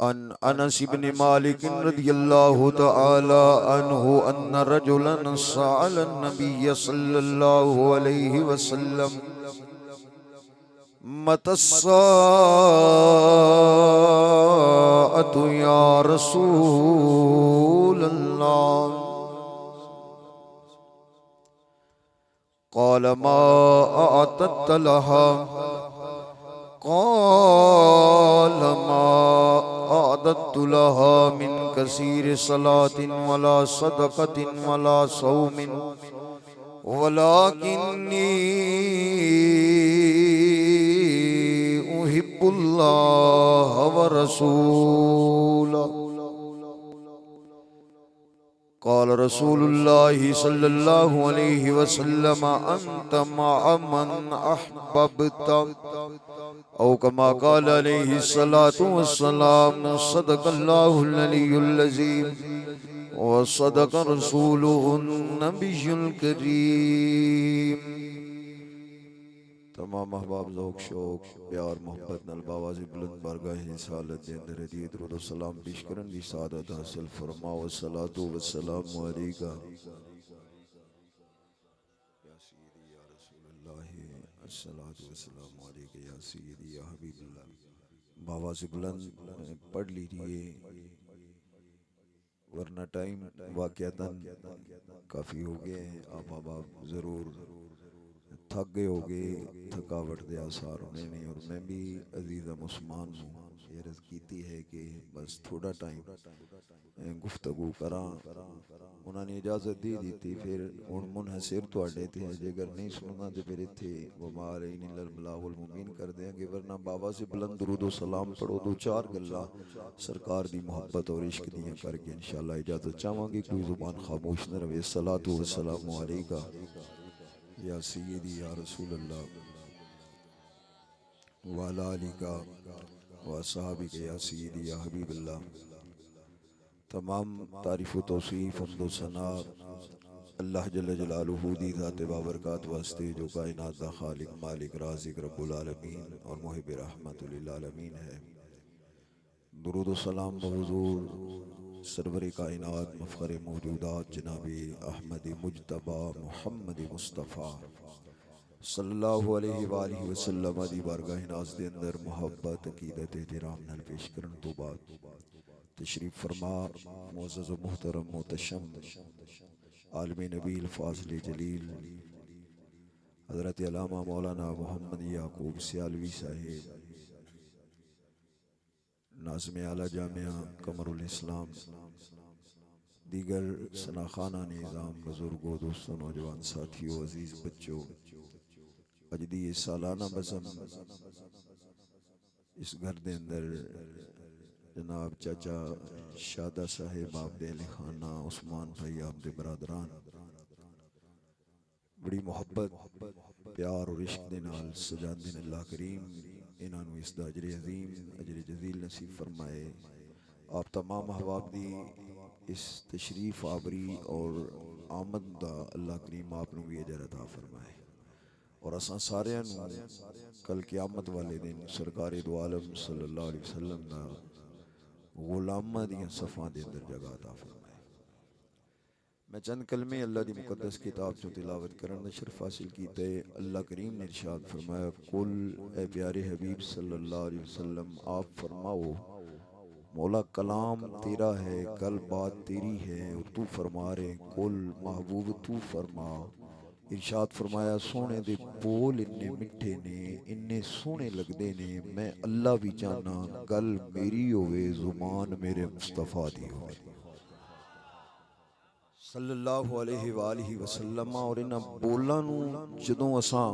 अन अनस इब्न मालिक रदियल्लाहु तआला अन्हु अन्न रजुलन सअल नबी सल्लल्लाहु अलैहि वसल्लम मतस्साअतु या रसूल अल्लाह क़ाल मा अअतत लहा क़ाल मा अअदत्तु लहा मिन कसीर सलातिन वला सदक़तिन वला सौमिन वलाकिन्नी उहिब्बुल्लाह व रसूलहु क़ाल रसूलुल्लाहि सल्लल्लाहु अलैहि वसल्लम अंत मअ मन अहबब्ता औ कमा क़ाल अलैहि सलातु वस्सलाम सदक़ल्लाहुल अलियुल अज़ीम व सदक़ रसूलुहुन नबियुल करीम। तमाम अहबाब ज़ौक़ शौक़ प्यार मोहब्बत नाल बावाज़ बुलंद बारगाह रिसालत दे अंदर हदीयत दुरूद व सलाम पेश करन दी सादत हासिल फरमाओ। सलातो व सलाम अलैका या सय्यदी या रसूलल्लाह, अस्सलातु व सलाम अलैका या सय्यदी या हबीबल्लाह। बावाज़ बुलंद पढ़ लीजिए वरना टाइम वाक़यातन काफ़ी हो गए हैं। आप अहबाब ज़रूर थक गए होगे, थकावट के आसार होने ने। और मैं भी अजीज़ा मुस्मान ये अर्ज़ की है कि बस थोड़ा टाइम गुफ्तगू करा, उन्होंने इजाज़त दे दी थी। फिर हुण मुनहसिर तुहाडे ते है, जेकर नहीं सुनना तो फिर इत्थे वमा अलैना इल्लल बलागुल मुबीन कर देंगे। वरना बाबा से बुलंद दुरूद व सलाम पढ़ो, दो चार गल्लां सरकार दी मोहब्बत और इश्क दियां करके इंशाअल्लाह इजाज़त चाहांगे। कोई ज़ुबान खामोश न रहे। सलातो व सलाम अलैका या सय्यदी या रसूल अल्लाह व अला आलिका व अस्हाबिका या सय्यदी या हबीब अल्लाह। तमाम तारीफ़ व तौसीफ़ हम्द व सना अल्लाह जल्ल जलालुहू दी ज़ात बाबरकात वास्ते जो कायनात दा खालिक मालिक राज़िक रब्बुल आलमीन और मुहिब रहमतुल लिल आलमीन है। दुरूद व सलाम बहुज़ूर सरवर कायनात मफ़ख़र मौजूदात जनाबी अहमद मुज्तबा मुहम्मद मुस्तफ़ा सल्लल्लाहु अलैहि वसल्लम दी बारगाह नाज़ दे अंदर मोहब्बत अकीदत एहतराम नाल पेश करन तो बाद तशरीफ फरमा मुअज़्ज़ज़ व मुहतरम मोहतशम आलमी नबील फ़ाज़िल जलील हज़रत अल्लामा मौलाना मोहम्मद याकूब सियालवी साहिब नाज़िम आला जामिया कमरुल इस्लाम, दीगर सनाखाना निज़ाम, बुजुर्गों, दोस्तों, नौजवान साथियों, अजीज़ बच्चों, अज दी सालाना बज़म इस घर दे अंदर जनाब चाचा शादा साहेब आपदे अली खाना उस्मान भाई आपदे बरादरान बड़ी मोहब्बत प्यार और इश्क दे नाल सजांदे ने। अल्लाह करीम इन्हां नूं इसदा अजर अज़ीम अजर जज़ील नसीब फरमाए। आप तमाम अहबाब दी इस तशरीफ आवरी और आमद दा अल्लाह करीम आप नूं भी अजर अता फरमाए। और असां सारियां नूं कल क़यामत वाले दिन सरकार दो आलम सल्लल्लाहु अलैहि वसल्लम दा गुलामां दियां सफ़ां दे अंदर जगह अता फरमाए। मैं चंद कलमे अल्लाह दी मुकद्दस किताब चो तिलावत करन दा शर्फ हासिल कीता है। अल्लाह करीम ने इरशाद फरमाया, कुल ए प्यारे हबीब सल्लल्लाहु अलैहि वसल्लम आप फरमाओ मौला कलाम तेरा है, कल बात तेरी है और तू फरमा रहे कुल महबूब तू फरमा। इरशाद फरमाया सोने दे बोल इन्ने मिठे ने, इन्ने सोने लगदे ने, मैं अल्लाह भी चाहना गल मेरी होवे जुबान मेरे मुस्तफ़ा दी होवे सल्लल्लाहु अलैहि वसल्लम। और इन्हां बोलां नूं जदों असां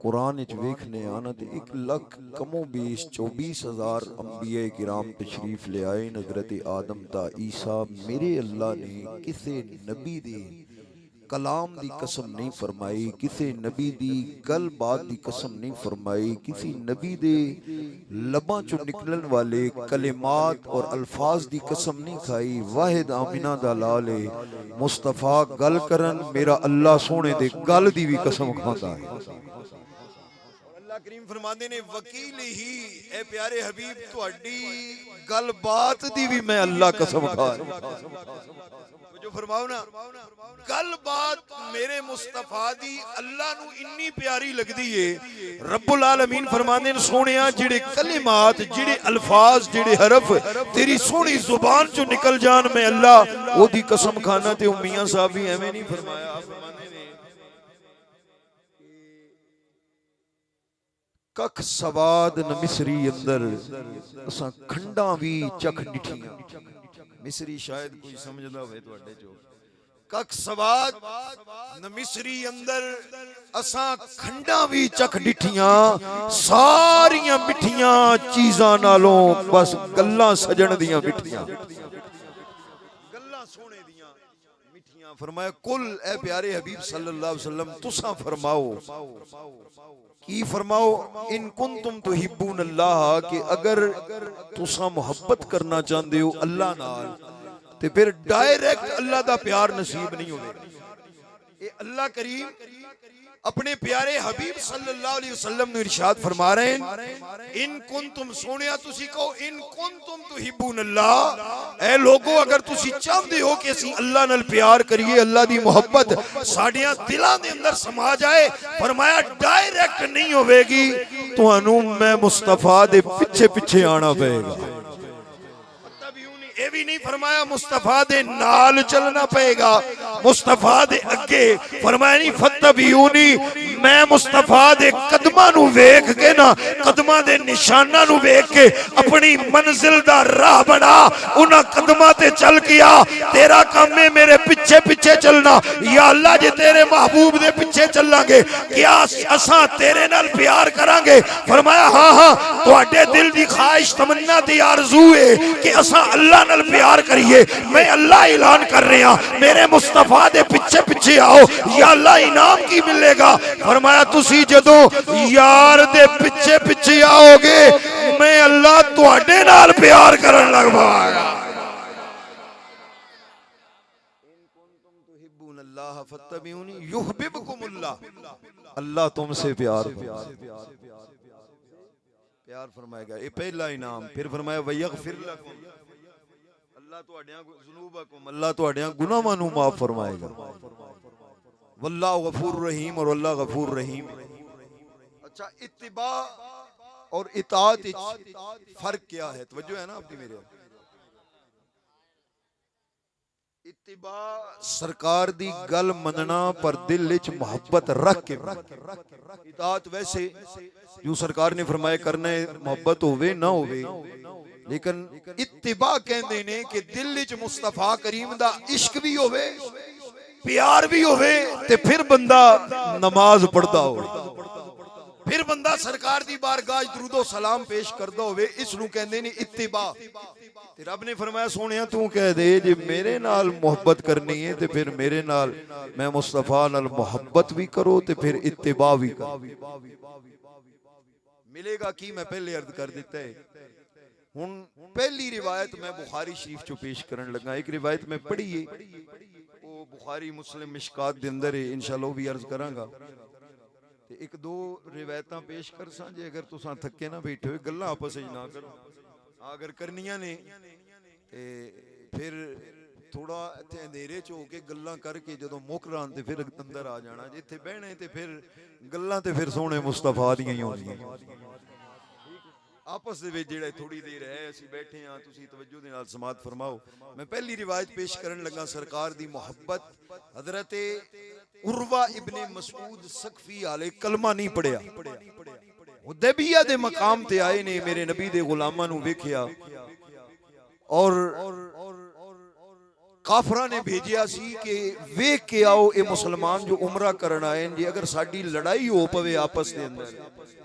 कुरान विच वेखने आना ते 1 लाख कमो बेश 24,000 अंबिया किराम तशरीफ ले आए। हज़रत आदम ता ईसा मेरे अल्लाह ने किसे नबी दे कलाम दी कसम नहीं फरमाई, किसी नबी दी गल बात दी कसम नहीं फरमाई, किसी नबी दे लबां चो निकलन वाले कलिमात और अल्फाज दी कसम नहीं खाई। वाहिद आमिना दा लाले मुस्तफा गल करन मेरा अल्लाह सोने दे गल दी भी कसम खाता है। अल्लाह करीम फरमाते ने वकील ही ए प्यारे हबीब तुहाडी गलबात दी भी मैं अल्लाह कसम खा जो फरमाओ ना गलबात मेरे मुस्तफा दी अल्लाह नू इन्नी प्यारी लगदी है। रब्बुल आलमीन फरमाते ने सोनिया जिहड़े कलिमात जिहड़े अल्फाज जिहड़े हरफ तेरी सोहनी जुबान चो निकल जान मैं अल्लाह ओदी कसम खाना। ते मियां साहब भी एवें नहीं फरमाया, फरमाते ने कख सवाद न मिसरी अंदर असां खंडा भी चख डिठियां। मिसरी शायद कोई समझदा होवे तुहाडे चो। कख सवाद न मिसरी अंदर असां खंडा भी चख डिठियां। सारियां मिठियां चीज़ां नालों बस गल्लां सजण दियां मिठियां, गल्लां सोने दियां मिठियां। फरमाया कुल ए प्यारे हबीब सल्लल्लाहु अलैहि वसल्लम तुसां फरमाओ की फरमाओ इन कुंतुम तुहिब्बून अल्लाह कि अगर तुसा मोहब्बत करना चाहते हो अल्लाह नाल ते फिर डायरेक्ट अल्लाह दा प्यार नसीब नहीं होगा। ये अल्लाह करीम अपने प्यारे हबीब सल्लल्लाहु अलैहि वसल्लम ने इरशाद फरमा रहे हैं इन कुंतुम सोनिया तुसी कहो इन कुंतुम तुहिब्बून अल्लाह। ए लोगो अगर तुसी चाहते हो कि असी अल्लाह नाल प्यार करिए अल्लाह दी मोहब्बत साडियां दिलां दे अंदर समा जाए फरमाया डायरेक्ट नहीं होवेगी तुहानू मैं मुस्तफा दे पीछे पीछे आना पएगा। ये भी नहीं फरमाया मुस्तफा दे नाल चलना पएगा, मुस्तफा दे अगे फरमाया नहीं फत्तबियूनी मैं मुस्तफा दे कदमां नू वेख के ना कदमां दे निशानां नू वेख के अपनी मंजिल दा राह बना उन्हां कदमां ते चल गया। तेरा काम है मेरे पीछे पीछे चलना। या अल्लाह जे तेरे महबूब दे पीछे चलांगे क्या असां तेरे नाल प्यार करांगे? फरमाया हाँ हाँ तुहाडे दिल दी ख्वाहिश तमन्ना दी आरज़ू है कि असां अल्लाह नाल प्यार करिए। मैं अल्लाह ऐलान कर रहा मेरे मुस्तफा दे पीछे पीछे आओ। या अल्लाह इनाम की मिलेगा? फरमाया तुसी जदों यार दे पीछे पीछे आओगे मैं अल्लाह तुहाडे नाल प्यार करन लग पावांगा। अल्लाह फत्तबिऊनी युहब्बुकुमुल्लाह अल्लाह तुमसे प्यार प्यार फरमाएगा। ये पहला इनाम। फिर फरमाया वयगफिर लकुम अल्लाह तुहाडियां ज़ुनूबकुम अल्लाह तुहाडियां गुनाहां नू माफ फरमाएगा। वल्लाहु गफूर रहीम और अल्लाह गफूर रहीम। अच्छा इत्तिबा और इताअत फर्क क्या है? तवज्जो है ना आपकी मेरे? इत्तिबा सरकार दी गल मनना पर दिल विच मोहब्बत रख के। इताअत वैसे जो सरकार ने फरमाया करना है मोहब्बत होवे ना होवे, लेकिन इत्तिबा कहंदे ने कि दिल विच मुस्तफा करीम दा इश्क भी होवे प्यार भी होवे ते फिर बंदा नमाज पढ़दा होवे फिर बंदा सरकार दी बारगाह दुरूदो सलाम पेश करदा होवे। इसनू कहंदे ने इत्तिबा। ते रब ने फरमाया सोनिया तू कह दे जे मेरे नाल मोहब्बत करनी है ते फिर मेरे नाल मैं मुस्तफा नाल मोहब्बत भी करो ते फिर इत्तिबा भी करो। मिलेगा की मैं पहले अर्ज कर दिता है। हुण पहली रिवायत मैं बुखारी शरीफ चो पेश करन लगा। एक रिवायत मैं पढ़ी है वो बुखारी मुस्लिम मिशकात दे अंदर है, इंशाअल्लाह वो भी अर्ज करांगा। ते एक दो रिवायतां पेश कर सा जे अगर तुसां थके ना बैठे हो गल्लां आपस विच ना करो। अगर करनियां ने ते फिर थोड़ा इत्थे अंधेरे च हो के गल्लां करके जदों मुक रान ते फिर अंदर आ जाना। जे इत्थे बहने ते फिर गल्लां ते फिर सोहणे मुस्तफा दियां ही होंदियां। आपस दे विच जेड़ा थोड़ी देर है असीं बैठे हां तुसीं तवज्जो दे नाल समात फरमाओ। मैं पहली रिवायत पेश करन लगा सरकार दी मोहब्बत। हजरत उर्वा इब्ने मसूद सकफी आले कलमा नहीं पढ़िया हुदैबिया दे मकाम ते आए ने मेरे नबी दे गुलामां नू वेखिया और काफरा ने भेजिया सी कि वेख के आओ ये मुसलमान जो उमरा करन आए जी अगर साडी लड़ाई हो पवे आपस दे अंदर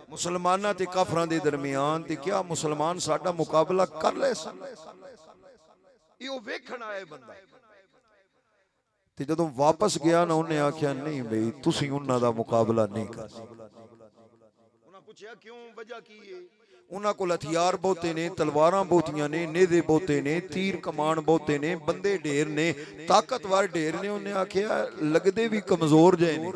मुसलमानां ते काफरां दे दरमियान ते क्या मुसलमान साडा मुकाबला कर ले सन। ये वेखण आए बंदा ते जदों वापस गया ना उन्हें आख्या नहीं बई तुसीं उन्हां दा मुकाबला नहीं कर सकदे। उन्हां पुछया क्यों वजह की है? उन्हां कोल हथियार बहुते ने तलवारां बहुतियां ने नेज़े बहुते ने तीर कमान बहुते ने बंदे ढेर ने ताकतवर ढेर ने। उन्हें आख्या लगदे भी कमजोर जे ने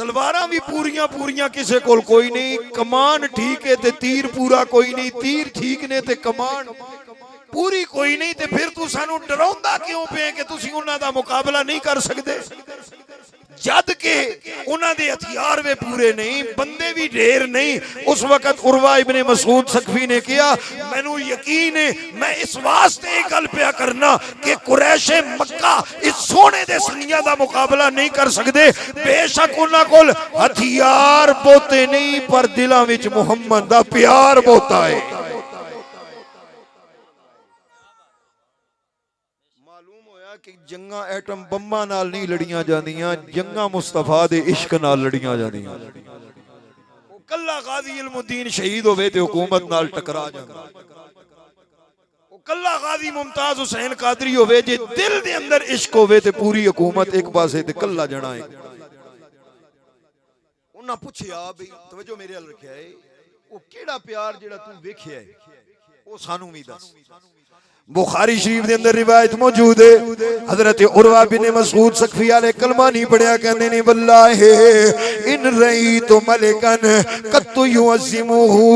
तलवारां भी पूरियां पूरियां किसे कोल कोई नहीं, कमान ठीक है ते तीर पूरा कोई नहीं, तीर ठीक ने ते कमान पूरी कोई नहीं, ते फिर तू सानू डराउंदा क्यों पे कि तुसी उन्हां दा मुकाबला नहीं कर सकदे, जद के उन्हां दे हथियार वे पूरे नहीं, बंदे भी ढेर नहीं। उस वक्त उर्वा इब्ने मसूद सकफी ने किया, मैनू यकीन है मैं इस वास्ते एक गल पिया करना कि कुरैशे मक्का इस सोने दे संगियां दा मुकाबला नहीं कर सकदे। बेशक उन्हां कोल हथियार बोते नहीं, पर दिलां विच मुहम्मद दा प्यार बोता है। कि जंगा एटम बम्मा नाल नहीं लड़ियां जांदियां, जंगा मुस्तफा दे इश्क नाल लड़ियां जांदियां। कल्ला गाजी इल्मुद्दीन शहीद होवे ते हुकूमत नाल टकरा जांदा, कल्ला गाजी मुमताज हुसैन कादरी होवे जे दिल दे अंदर इश्क होवे ते पूरी हुकूमत एक पासे ते कल्ला जणा है। उन्हां पुछया भी तवज्जो मेरे अल रखिया है, ओ केड़ा प्यार जेड़ा तू वेखिया है ओ सानू भी दस। बुखारी शरीफ के अंदर रिवायत मौजूद है, हजरत उर्वा बिन मसूद सकफी वाले कलमा नहीं पढ़िया, कहते नहीं वल्लाहि इन रही तो मलिकन कत्तु युअज़्ज़िमुहु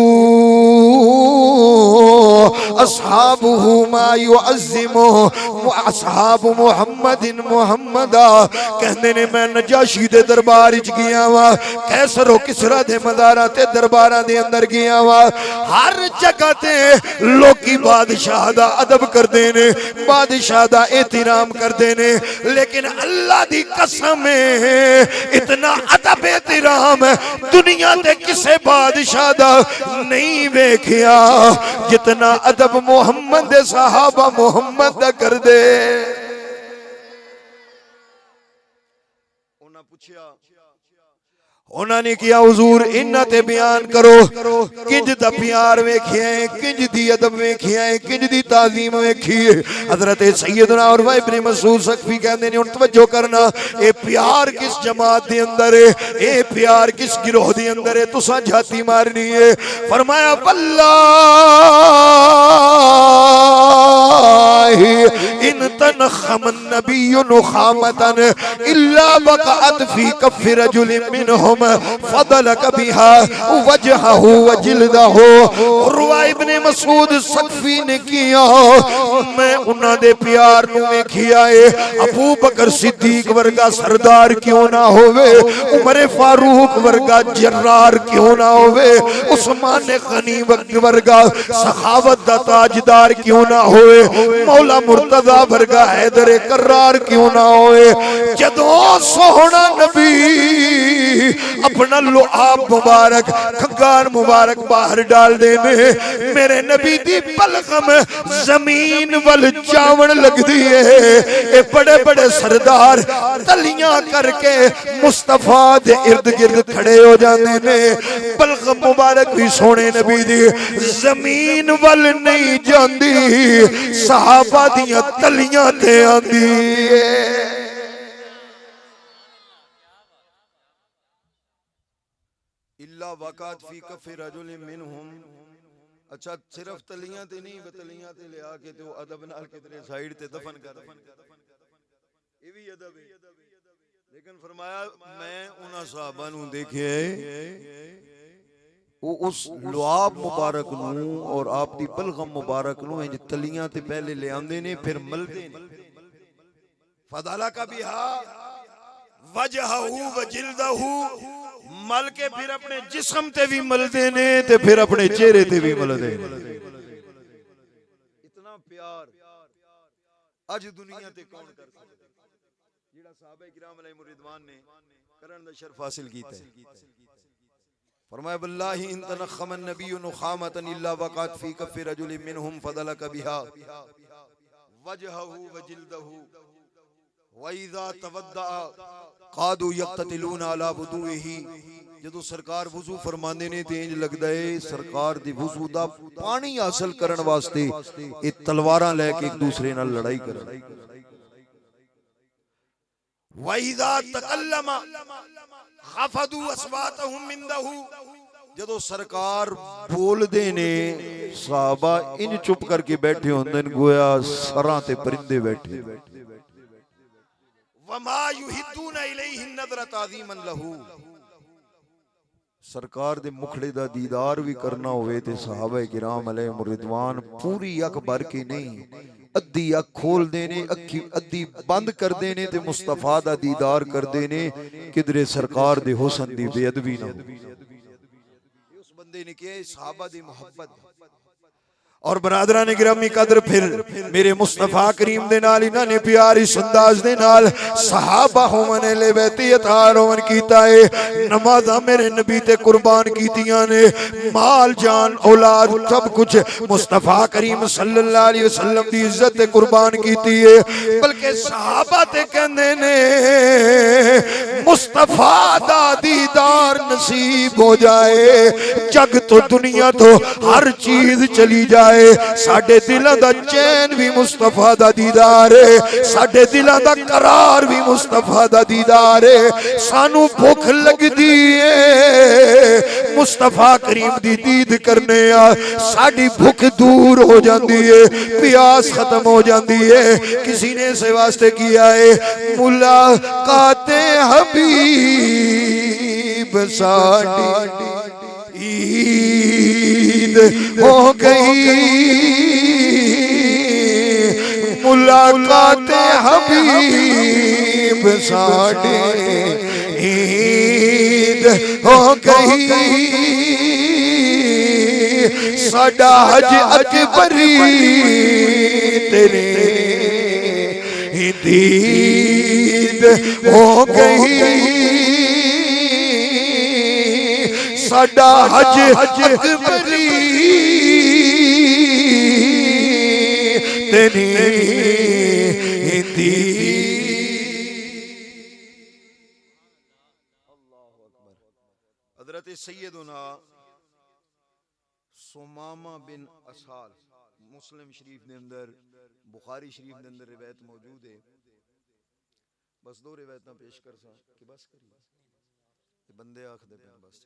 अस्हाबुहु मा युअज़्ज़िमुहु अस्हाबु मुहम्मदिन मुहम्मदा। कहते ने मैं नजाशी दे दरबार च गया वा, कैसर किसरा दे मदारा ते दरबारा दे अंदर गया वा, हर जगह ते लोकी बादशाह दा अदब करते ने, बादशाह दा एहतराम करते ने, लेकिन अल्लाह दी कसम है इतना अदब एहतराम दुनिया ते किसे बादशाह दा नहीं वेखिया जितना अदब मुहम्मद दे सहाबा मुहम्मद दा कर दे। उन्हां पुछया, उन्होंने किया हुजूर इन्हां ते बयान करो किंज दा प्यार वेखिया है, किंज दी अदब वेखिया है, किंज दी ताजीम वेखी है। हजरत सैयदना उर्वा इब्ने मसूद सकफी कहंदे ने हुण तवज्जो करना, ए प्यार किस जमात दे अंदर है, ए प्यार किस गिरोह दे अंदर है, तुसां झाती मारनी है। फरमाया वल्लाहि इन तनखमन नबिय्यु नुखामतन इल्ला वक़अत फी कफ़ि रजुलिन मिनहुम फदलक बिहा वजहहु वजिल्दहु। उर्वा इब्ने मसूद सकफी ने किया, मैं उन्हां दे प्यार नूं वेखिया है, अबू बकर सिद्दीक वर्गा सरदार क्यों ना होवे, उमर फारूक वर्गा जर्रार क्यों ना होवे, उस्मान गनी वर्गा सखावत दा ताजदार क्यों ना होवे, मौला मुर्तजा वर्गा हैदर कर्रार क्यों ना होवे। जदों सोहना नबी अपना लुआब मुबारक खगान मुबारक बाहर डाल देने, मेरे नबी दी पलगम जमीन वल जावन लगदी है। ये बड़े बड़े सरदार तलियां करके मुस्तफा दे इर्द गिर्द खड़े हो जाते ने, पलगम मुबारक भी सोने नबी दी जमीन वल नहीं जाती, सहाबा दियां तलियां ते आंदी है। इल्ला वक़अत फी कफ़ि रजुलिन मिनहुम, अच्छा सिर्फ तलियां ते नहीं, तलियां ते ले आके ते अदब नाल कितने साइड ते दफन कर, ये भी अदब है। लेकिन फरमाया मैं उन्हां सहाबा नूं देखे वो उस लुआब मुबारक नूं और आप दी पलगम मुबारक नूं इंज तलियां ते पहले ले आंदे ने, फिर मलदे ने। फदला का बिहा वजहहु वजिल्दहु, मल के फिर अपने जिस्म ते भी मलदे ने ते फिर अपने चेहरे ते भी मलदे ने। इतना प्यार अज दुनिया ते कौन कर सकदा, जेड़ा सहाबा किराम अलैहिम रिदवान ने करन दा शर्फ हासिल कीता है। फरमाया वल्लाहि इन तनखमन नबिय्यु नुखामतन इल्ला वक़अत फी कफ़ि रजुलिन मिनहुम फदलक बिहा वजहहु वजिल्दहु व इज़ा तवद्दा कादू यक्ततिलूना अला वुदूइही। जदों सरकार वुजू फरमांदे ने ते इंज लगदा है सरकार दी वुजू दा पानी हासिल करन वास्ते ये तलवारां लेके एक दूसरे नाल लड़ाई करन। व इज़ा तकल्लमा खफदू अस्वातहुम मिंदहु, जदों सरकार बोलदे ने सहाबा इंज चुप करके बैठे होंदे ने गोया सरां ते परिंदे बैठे। वमा युहिद्दूना इलैहि नज़रा ताज़ीमन लहू, सरकार दे मुखड़े दा दीदार भी करना होवे ते सहाबा किराम अलैहिम रिदवान पूरी अख भर के नहीं अद्धी अख खोलदे ने अखी अद्धी बंद करदे ने ते मुस्तफा दा दीदार करदे ने किधरे सरकार दे हुस्न दी बेअदबी ना हो। उस बंदे ने किया सहाबा दी मोहब्बत और बरादरान गिरामी कदर फिर मेरे मुस्तफा करीम दे नाल इन्हां ने प्यार इस अंदाज दे नाल सहाबा होवन ले बैती अतार होवन कीता है। नमाज़ां मेरे नबी ते कुर्बान कीतियां ने, माल जान औलाद सब कुछ मुस्तफा करीम सल्लल्लाहु अलैहि वसल्लम दी इज्जत ते कुर्बान कीती है। बल्कि सहाबा ते कहंदे ने मुस्तफा दा दीदार नसीब हो जाए जग तो दुनिया तो हर चीज चली जाए, साडे दिलों दा चैन भी मुस्तफा दा दीदार है, साडे दिलों दा करार भी मुस्तफा दा दीदार है। सानू भुख लगदी है मुस्तफा करीम दी दीद करने आ, साडी भुख दूर हो जाती है, प्यास खत्म हो जाती है। किसी ने इस वास्ते किया है मुलाकाते हबीब साडी ईद हो गई, मुलाकात हबीब साडे ईद हो गई, साडा हज अकबरी तेरे दीद हो गई, साडा हज अकबरी तेरी दीद। हज़रत सैयदुना सुमामा बिन असाल मुस्लिम शरीफ के अंदर बुखारी शरीफ के अंदर रिवायत मौजूद है। बस दो रिवायत पेश कर सा कि बस करिए बंदे आखदे पे बस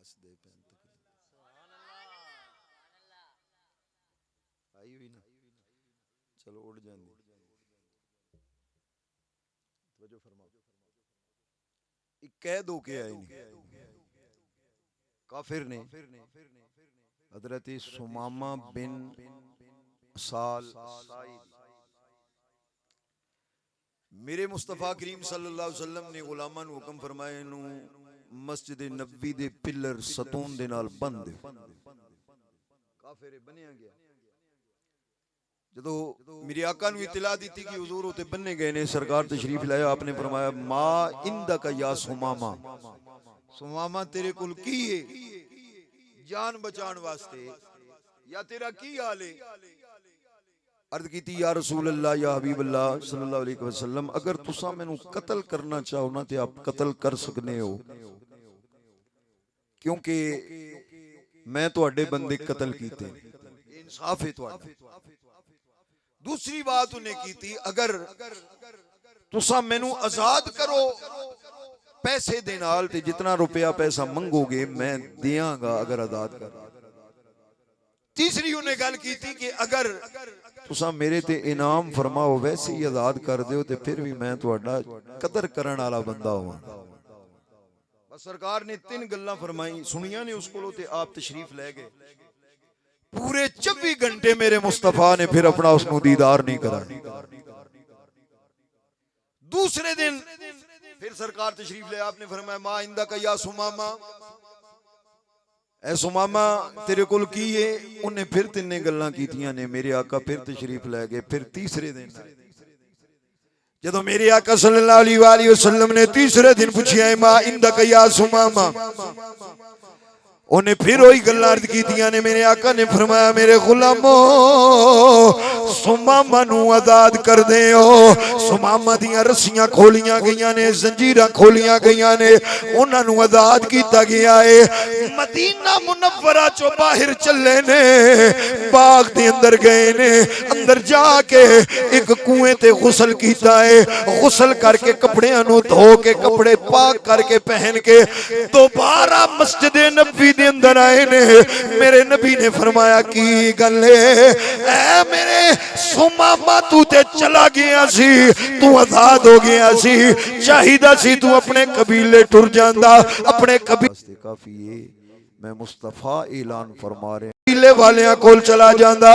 हसदे पे आई हुई ना, चलो उड़ जानी तवज्जो फरमाओ। एक कैद होके आए नहीं काफिर ने हजरत सुमामा बिन साल मेरे मुस्तफा करीम सल्लल्लाहु अलैहि वसल्लम ने गुलामां नूं हुक्म फरमाया नूं मस्जिद नबी दे पिलर सतून दे नाल बंद काफिर बनिया गया। जदों मेरे आका नूं इत्तला दी कि हुजूर उते बन्ने गए ने, सरकार तशरीफ लाया, आपने फरमाया मा इंदका या सुमामा, सुमामा तेरे कुल की है जान बचाने वास्ते या तेरा की हाल है? अर्ज की या रसूल अल्लाह या हबीब अल्लाह सल्लल्लाहु अलैहि वसल्लम, अगर तुसा मैनू कत्ल करना चाहो ना तो आप कत्ल कर सकने हो, क्योंकि मैं तुहाडे बंदे कत्ल कीते, इंसाफ है तुहाडा। दूसरी बात उन्हें की थी अगर तुसा मैनू आजाद करो पैसे दे नाल ते जितना रुपया पैसा मंगोगे मैं दियांगा अगर आजाद कर। तीसरी उन्हें गल की थी कि अगर तुसा मेरे ते इनाम फरमाओ वैसे ही आजाद कर दो ते फिर भी मैं तुहाडा कदर करन वाला बंदा होवां। सरकार ने तीन गल्लां फरमाई सुनिया ने उस कोलों ते आप तशरीफ ले गए। पूरे 24 घंटे मेरे मुस्तफा ने फिर अपना उसनू दीदार नहीं करा। दूसरे दिन फिर सरकार तशरीफ ले, आपने फरमाया मा इंदा का या सुमामा, ऐ सुमामा तेरे कोल की है? उन्हें फिर तीन गल्लां कीतियां ने। मेरे आका फिर तशरीफ ले गए। फिर तीसरे दिन जदों मेरे आका सल्लल्लाहु अलैहि वसल्लम ने तीसरे दिन पूछिया मा इंदा का या सुमामा, उन्हें फिर वही गल्लां अर्ज कीतियां ने। मेरे आका ने फरमाया मेरे गुलामो सुमामा नू आजाद कर दे हो। सुमामा दियां रस्सियां खोलियां गईयां ने, जंजीरां खोलियां गईयां ने, उन्हां नू आजाद कीता गया है। मदीना मुनव्वरा चो बाहर चले ने, बाग दे अंदर गए ने, अंदर जाके एक कुएं ते गुसल कीता है। गुसल करके कपड़ियां नू धो के कपड़े पाक करके पहन के दोबारा मस्जिद नबी दे अंदर आए ने। मेरे नबी ने फरमाया की गल है? ऐ मेरे सुमामा तू ते चला गया सी, तू आजाद हो गया सी, चाहिदा सी तू अपने कबीले टुर जांदा, अपने कबीले काफी मैं मुस्तफा ऐलान फरमा रहे कबीले वालियां कोल चला जांदा।